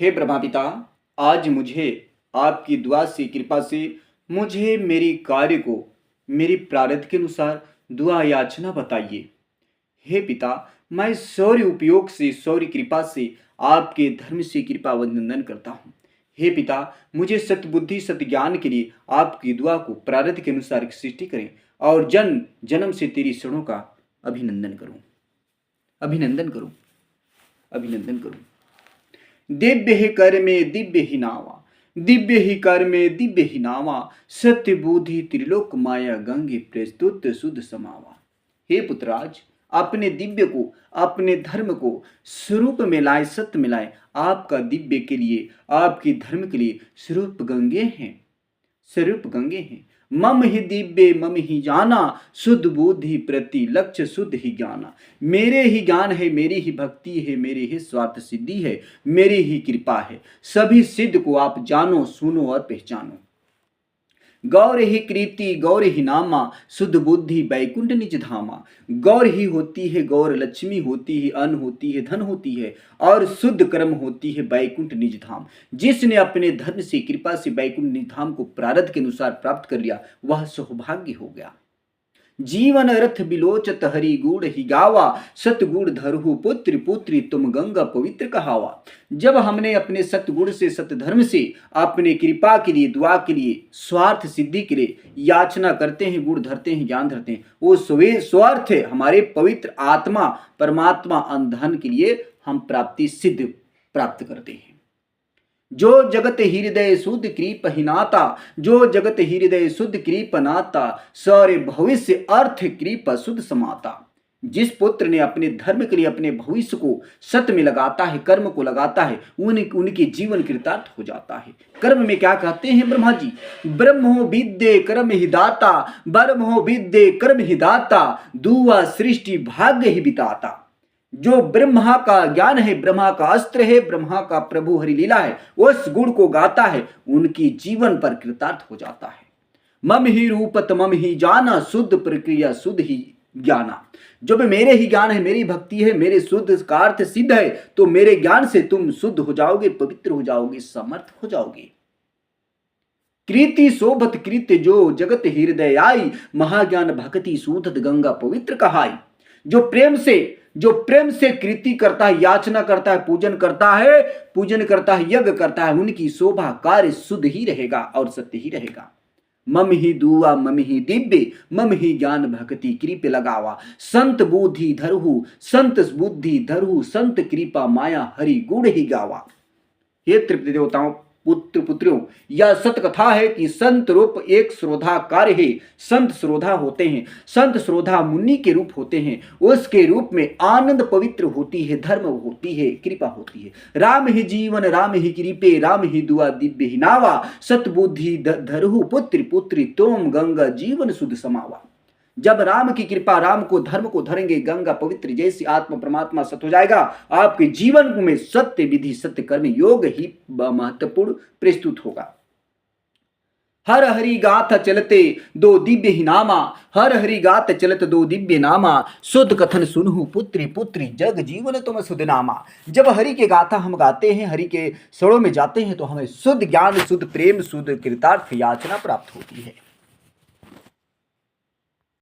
हे ब्रह्मा पिता, आज मुझे आपकी दुआ से कृपा से मुझे मेरी कार्य को मेरी प्रारब्ध के अनुसार दुआ याचना बताइए। हे पिता, मैं सौर्य उपयोग से सौर्य कृपा से आपके धर्म से कृपा वंदन करता हूँ। हे पिता, मुझे सत्य बुद्धि सत्य ज्ञान के लिए आपकी दुआ को प्रारब्ध के अनुसार सृष्टि करें और जन्म जन्म से तेरी शरणों का अभिनंदन करूं, अभिनंदन करूं, अभिनंदन करूं। दिव्य ही कर में दिव्य ही नावा, दिव्य ही कर में दिव्य ही नावा, सत्य बुद्धि त्रिलोक माया गंगे प्रस्तुत सुध समावा। हे पुत्रराज, अपने दिव्य को अपने धर्म को स्वरूप में लाए, सत्य में लाए। आपका दिव्य के लिए आपके धर्म के लिए स्वरूप गंगे हैं, स्वरूप गंगे हैं। मम ही दिव्य मम ही जाना, शुद्ध बुद्धि प्रति लक्ष्य शुद्ध ही ज्ञाना। मेरे ही ज्ञान है, मेरी ही भक्ति है, मेरी ही स्वार्थ सिद्धि है, मेरी ही कृपा है। सभी सिद्ध को आप जानो, सुनो और पहचानो। गौर ही कृति गौर ही नामा, शुद्ध बुद्धि बैकुंठ निज धामा। गौर ही होती है, गौर लक्ष्मी होती है, अन्न होती है, धन होती है और शुद्ध कर्म होती है बैकुंठ निज धाम। जिसने अपने धर्म से कृपा से बैकुंठ निज धाम को प्रारब्ध के अनुसार प्राप्त कर लिया, वह सौभाग्य हो गया। जीवन रथ बिलोचत हरि गुण ही गावा, सतगुण धरहु पुत्र पुत्री तुम गंगा पवित्र कहावा। जब हमने अपने सतगुण से सत धर्म से अपने कृपा के लिए दुआ के लिए स्वार्थ सिद्धि के लिए याचना करते हैं, गुण धरते हैं, ज्ञान धरते हैं, वो स्वार्थ है हमारे पवित्र आत्मा परमात्मा अंधन के लिए हम प्राप्ति सिद्ध प्राप्त करते हैं। जो जगत हृदय शुद्ध कृप हिनाता, जो जगत हृदय शुद्ध कृप नाता, सौर्य भविष्य अर्थ कृप शुद्ध समाता। जिस पुत्र ने अपने धर्म के लिए अपने भविष्य को सत्य में लगाता है, कर्म को लगाता है, उनके जीवन कृतार्थ हो जाता है। कर्म में क्या कहते हैं ब्रह्मा जी? ब्रह्मो विद्ये कर्म ही दाता, ब्रह्मो विद्ये कर्म ही दाता, दुआ सृष्टि भाग्य ही बिताता। जो ब्रह्मा का ज्ञान है, ब्रह्मा का अस्त्र है, ब्रह्मा का प्रभु हरि लीला है, उस गुण को गाता है, उनकी जीवन पर कृतार्थ हो जाता है। मम ही रूपत मम ही जाना, शुद्ध प्रक्रिया शुद्ध ही ज्ञाना। जब मेरे ही ज्ञान है, मेरी भक्ति है, मेरे शुद्ध का अर्थ सिद्ध है, तो मेरे ज्ञान से तुम शुद्ध हो जाओगे, पवित्र हो जाओगे, समर्थ हो जाओगे। कृति शोभत कृत्य जो जगत हृदय आई, महाज्ञान भक्ति सूधत गंगा पवित्र कहाई। जो प्रेम से कृति करता है, याचना करता है, पूजन करता है, यज्ञ करता है, उनकी शोभा कार्य शुद्ध ही रहेगा और सत्य ही रहेगा। मम ही दुआ मम ही दिव्य, मम ही ज्ञान भक्ति कृप लगावा। संत बुद्धि धरहु, संत बुद्धि धरहु, संत कृपा माया हरि गुण ही गावा। हे त्रिपति देवताओं, पुत्र पुत्रियों, यह सत्य कथा है कि संत रूप एक श्रोधा कार्य है। संत श्रोधा होते हैं, संत श्रोधा मुनि के रूप होते हैं। उसके रूप में आनंद पवित्र होती है, धर्म होती है, कृपा होती है। राम ही जीवन राम ही कृपे, राम ही दुआ दिव्य ही नावा, सतबुद्धि धरहु पुत्र पुत्री तुम गंगा जीवन शुद्ध समावा। जब राम की कृपा, राम को धर्म को धरेंगे, गंगा पवित्र जैसी आत्मा परमात्मा सत्य हो जाएगा। आपके जीवन में सत्य विधि सत्य कर्म योग ही महत्वपूर्ण प्रस्तुत होगा। हर हरि गाथ चलते दो दिव्य ही नामा, हर हरि गाथ चलत दो दिव्य नामा, शुद्ध कथन सुनहु पुत्री पुत्री जग जीवन तुम शुद्ध नामा। जब हरि के गाथा हम गाते हैं, हरि के स्वरों में जाते हैं, तो हमें शुद्ध ज्ञान, शुद्ध प्रेम, शुद्ध कृतार्थ याचना प्राप्त होती है।